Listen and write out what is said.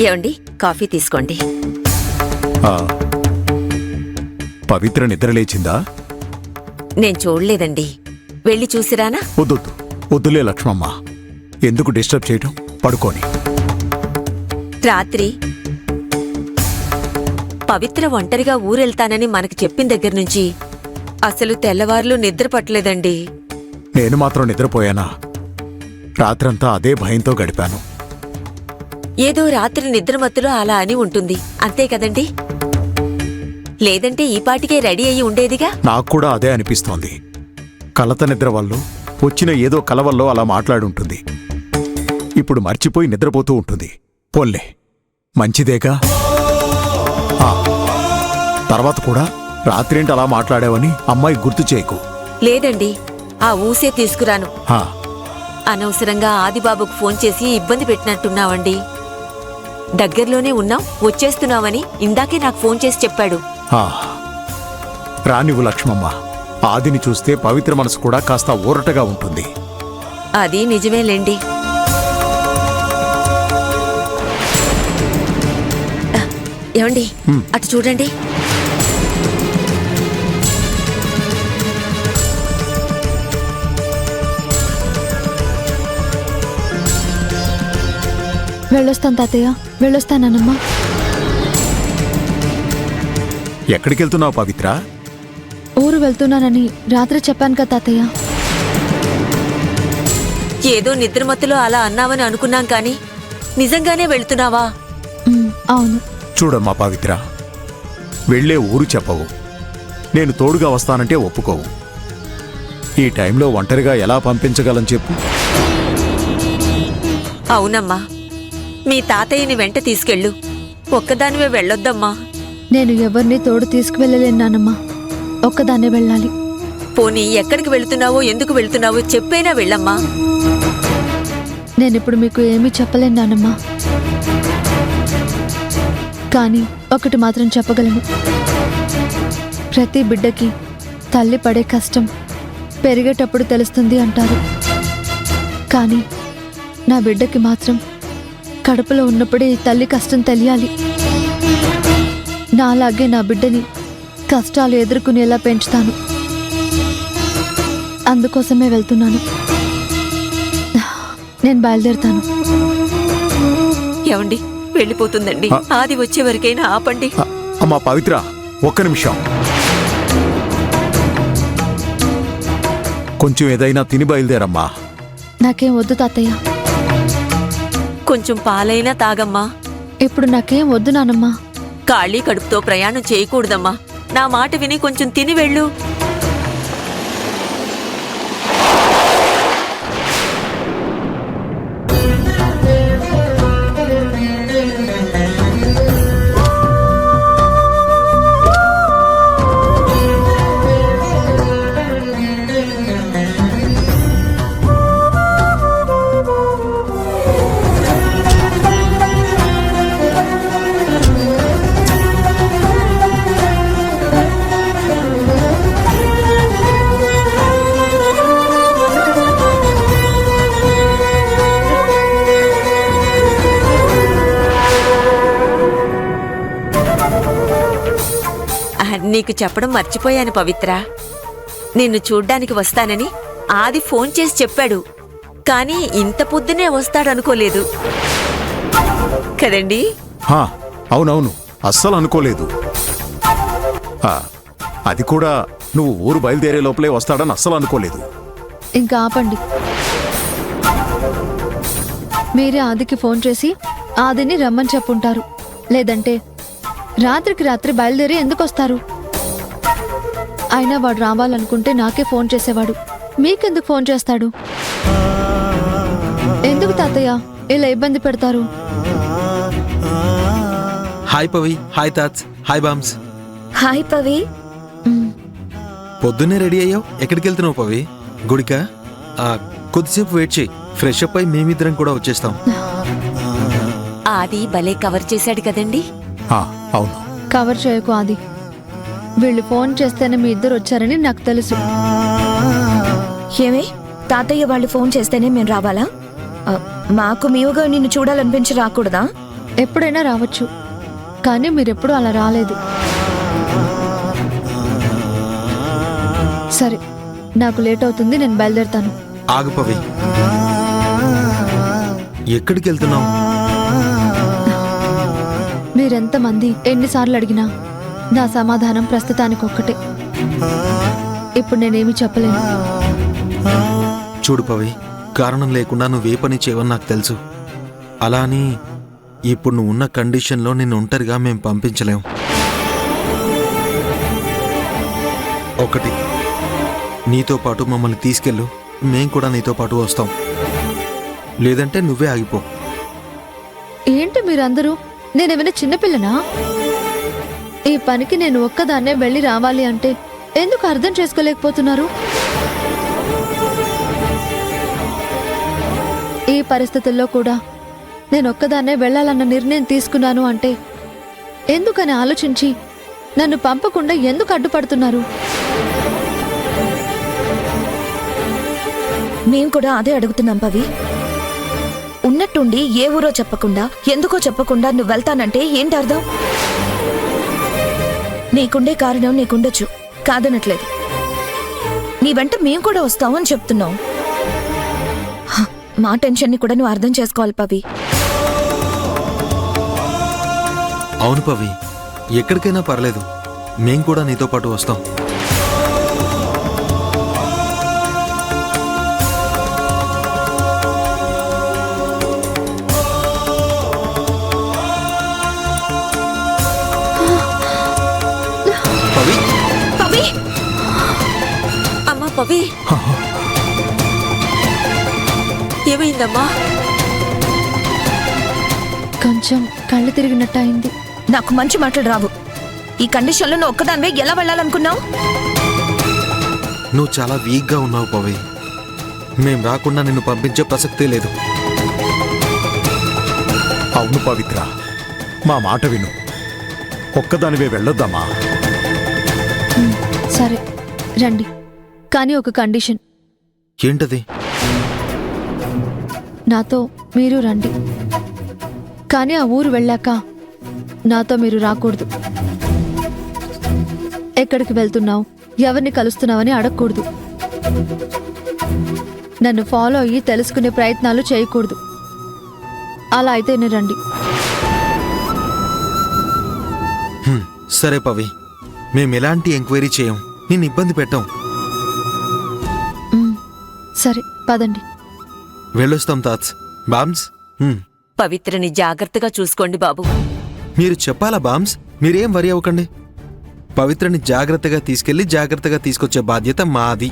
ఏమండి, కాఫీ తీసుకోండి. పవిత్ర నిద్రలేచిందా? నేను చూడలేదండి, వెళ్ళి చూసిరానా? వద్దొద్దు, వద్దులే లక్ష్మమ్మ, ఎందుకు డిస్టర్బ్ చేయటం, పడుకోని. రాత్రి పవిత్ర ఒంటరిగా ఊరెళ్తానని మనకు చెప్పిన దగ్గర నుంచి అసలు తెల్లవార్లు నిద్ర పట్టలేదండి. నేను మాత్రం నిద్రపోయానా? రాత్రంతా అదే భయంతో గడిపాను. ఏదో రాత్రి నిద్రమత్తులో అలా అని ఉంటుంది, అంతే కదండి? లేదంటే ఈ పాటికే రెడీ అయ్యి ఉండేదిగా. నాకు కూడా అదే అనిపిస్తోంది. కలత నిద్ర వల్ల వచ్చిన ఏదో కల వల్ల అలా మాట్లాడుంటుంది. ఇప్పుడు మర్చిపోయి నిద్రపోతూ ఉంటుంది. పోన్లే, మంచిదేగా. తర్వాత కూడా రాత్రేంటి అలా మాట్లాడావని అమ్మాయి గుర్తు చేయకు. లేదండి, ఆ ఊసే తీసుకురాను. హా, అనవసరంగా ఆదిబాబుకు ఫోన్ చేసి ఇబ్బంది పెట్టినట్టున్నావండి. దగ్గరలోనే ఉన్నాం, వచ్చేస్తున్నావని ఇందాకే నాకు ఫోన్ చేసి చెప్పాడు. రానివ్వు లక్ష్మమ్మ, ఆదిని చూస్తే పవిత్ర మనసు కూడా కాస్త ఊరటగా ఉంటుంది. అది నిజమేలేండి. ఏమండి, అటు చూడండి. వెళ్ళొస్తాను తాతయ్య, వెళ్ళొస్తానమ్మా. ఎక్కడికెళ్తున్నావు పవిత్ర? ఊరు వెళ్తున్నానని రాత్రి చెప్పాను కదా తాతయ్య. ఏదో నిద్రమత్తులో అలా అన్నావని అనుకున్నాం కాని నిజంగానే వెళ్తున్నావా? అవును. చూడమ్మా పవిత్ర, వెళ్లే ఊరు చెప్పవు, నేను తోడుగా వస్తానంటే ఒప్పుకోవు. ఈ టైంలో ఒంటరిగా ఎలా పంపించగలం చెప్పు? అవునమ్మా, మీ తాతయ్యని వెంట తీసుకెళ్ళు. ఒక్కదానివే వెళ్ళొద్దమ్మా. నేను ఎవరిని తోడు తీసుకువెళ్ళలేనానమ్మా, ఒక్కదాన్నే వెళ్ళాలి. పోనీ ఎక్కడికి వెళుతున్నావో, ఎందుకు వెళుతున్నావో చెప్పైనా వెళ్ళమ్మా. నేనిప్పుడు మీకు ఏమీ చెప్పలేనానమ్మా, కానీ ఒకటి మాత్రం చెప్పగలను. ప్రతి బిడ్డకి తల్లి పడే కష్టం పెరిగేటప్పుడు తెలుస్తుంది అంటారు. కానీ నా బిడ్డకి మాత్రం కడుపులో ఉన్నప్పుడే ఈ తల్లి కష్టం తెలియాలి. నాలాగే నా బిడ్డని కష్టాలు ఎదుర్కొనేలా పెంచుతాను. అందుకోసమే వెళ్తున్నాను. నేను బయలుదేరుతాను. ఏమండి, వెళ్ళిపోతుందండి. ఆది వచ్చే వరకైనా ఆపండి. అమ్మా పవిత్ర, ఒక్క నిమిషం. కొంచెం ఏదైనా తిని బయలుదేరమ్మా. నాకేం వద్దు తాతయ్య. కొంచెం పాలైనా తాగమ్మా. ఇప్పుడు నాకేం వద్దు నానమ్మా. ఖాళీ కడుపుతో ప్రయాణం చేయకూడదమ్మా. నా మాట విని కొంచెం తిని వెళ్ళు. నీకు చెప్పడం మర్చిపోయాను పవిత్ర. నిన్ను చూడ్డానికి వస్తానని ఆది ఫోన్ చేసి చెప్పాడు. కానీ ఇంత పొద్దునే వస్తాడనుకోలేదు కదండి? అవునవును, అస్సలు అనుకోలేదు. అది కూడా నువ్వు ఊరు బయలుదేరే లోపలే వస్తాడని అస్సలు అనుకోలేదు. ఇంకా ఆపండి. మీరే ఆదికి ఫోన్ చేసి ఆదిని రమ్మని చెప్పుంటారు. లేదంటే రాత్రికి రాత్రి బయలుదేరి ఎందుకు వస్తారు? అయినా వాడు రావాలనుకుంటే నాకే ఫోన్ చేసేవాడు. మీకెందుకు ఫోన్ చేస్తాడు? ఎందుకు తాతయ్య ఇలా ఇబ్బంది పెడతారు? హాయ్ పవి, హాయ్ తాత్, హాయ్ బామ్స్. హాయ్ పవి. పొద్దున్నే రెడీ అయ్యావు, ఎక్కడికి వెళ్తున్నావు పవి? గుడికా? కొద్దిసేపు వెయిట్ చేయి, ఫ్రెష్ అప్ అయి మేమిద్దరం కూడా వచ్చేస్తాం. ఆది భలే కవర్ చేశాడు కదండి? అవును. కవర్ చేయకు ఆది. వీళ్ళు ఫోన్ చేస్తేనే మీ ఇద్దరు వచ్చారని నాకు తెలుసు. ఏమే, తాతయ్య వాళ్ళు ఫోన్ చేస్తేనే మేము రావాలా? మాకు మీవుగా నిన్ను చూడాలనిపించి రాకూడదా? ఎప్పుడైనా రావచ్చు, కానీ మీరెప్పుడు అలా రాలేదు. సరే, నాకు లేట్ అవుతుంది, నేను బయలుదేరుతాను. ఆగు పవి, ఎక్కడికి వెళ్తున్నావు? మీరెంతమంది ఎన్నిసార్లు అడిగినా నా సమాధానం ప్రస్తుతానికి ఒక్కటే. ఇప్పుడు నేనేమీ చెప్పలేను. చూడు పవి, కారణం లేకుండా నువ్వే పని చేయవని నాకు తెలుసు. అలా అని ఇప్పుడు నువ్వు ఉన్న కండిషన్లో నిన్ను ఒంటరిగా మేము పంపించలేం. ఒకటి, నీతో పాటు మమ్మల్ని తీసుకెళ్ళు, మేం కూడా నీతో పాటు వస్తాం. లేదంటే నువ్వే ఆగిపో. ఏంటి మీరందరూ, నేనేమైనా చిన్నపిల్లనా? ఈ పనికి నేను ఒక్కదాన్నే వెళ్ళి రావాలి అంటే ఎందుకు అర్థం చేసుకోలేకపోతున్నారు? ఈ పరిస్థితుల్లో కూడా నేను ఒక్కదాన్నే వెళ్ళాలన్న నిర్ణయం తీసుకున్నాను అంటే ఎందుకని ఆలోచించి నన్ను పంపకుండా ఎందుకు అడ్డుపడుతున్నారు? మేం కూడా అదే అడుగుతున్నాం పవి. ఉన్నట్టుండి ఏ ఊరో చెప్పకుండా, ఎందుకో చెప్పకుండా నువ్వు వెళ్తానంటే ఏంటి అర్థం? నీకుండే కారణం నీకుండొచ్చు, కాదనట్లేదు. నీ వెంట మేం కూడా వస్తామని చెప్తున్నావు. హ, మా టెన్షన్ని కూడా నువ్వు అర్థం చేసుకోవాలి పవి. అవును పవి, ఎక్కడికైనా పర్లేదు, మేం కూడా నీతో పాటు వస్తాం. పవి, పవి, అమ్మా పవి, ఏమైందమ్మా? కొంచెం కళ్ళు తిరిగినట్టయింది. నాకు మంచి మాటలు రావు. ఈ కండిషన్లో నువ్వు ఒక్కదానివే ఎలా వెళ్ళాలనుకున్నావు? నువ్వు చాలా వీక్గా ఉన్నావు పవి. మేం రాకుండా నిన్ను పంపించే ప్రసక్తే లేదు. అవును పవిత్ర, మా మాట విను. ఒక్కదానివే వెళ్ళొద్దామా? సరే రండి, కానీ ఒక కండిషన్. ఏంటది? నాతో మీరు రండి, కానీ ఆ ఊరు వెళ్ళాక నాతో మీరు రాకూడదు. ఎక్కడికి వెళ్తున్నావు, ఎవరిని కలుస్తున్నావని అడగకూడదు. నన్ను ఫాలో అయ్యి తెలుసుకునే ప్రయత్నాలు చేయకూడదు. అలా అయితేనే రండి. సరే పవి, మేము ఎలాంటి ఎంక్వైరీ చేయం, నిన్ను ఇబ్బంది పెట్టాం. సరే పదండి. వెళ్ళొస్తాం తాత్స్. బామ్స్, పవిత్రని జాగ్రత్తగా చూసుకోండి బాబు. మీరు చెప్పాలా బామ్స్? మీరేం వరి అవ్వకండి. పవిత్రని జాగ్రత్తగా తీసుకెళ్లి జాగ్రత్తగా తీసుకొచ్చే బాధ్యత మాది.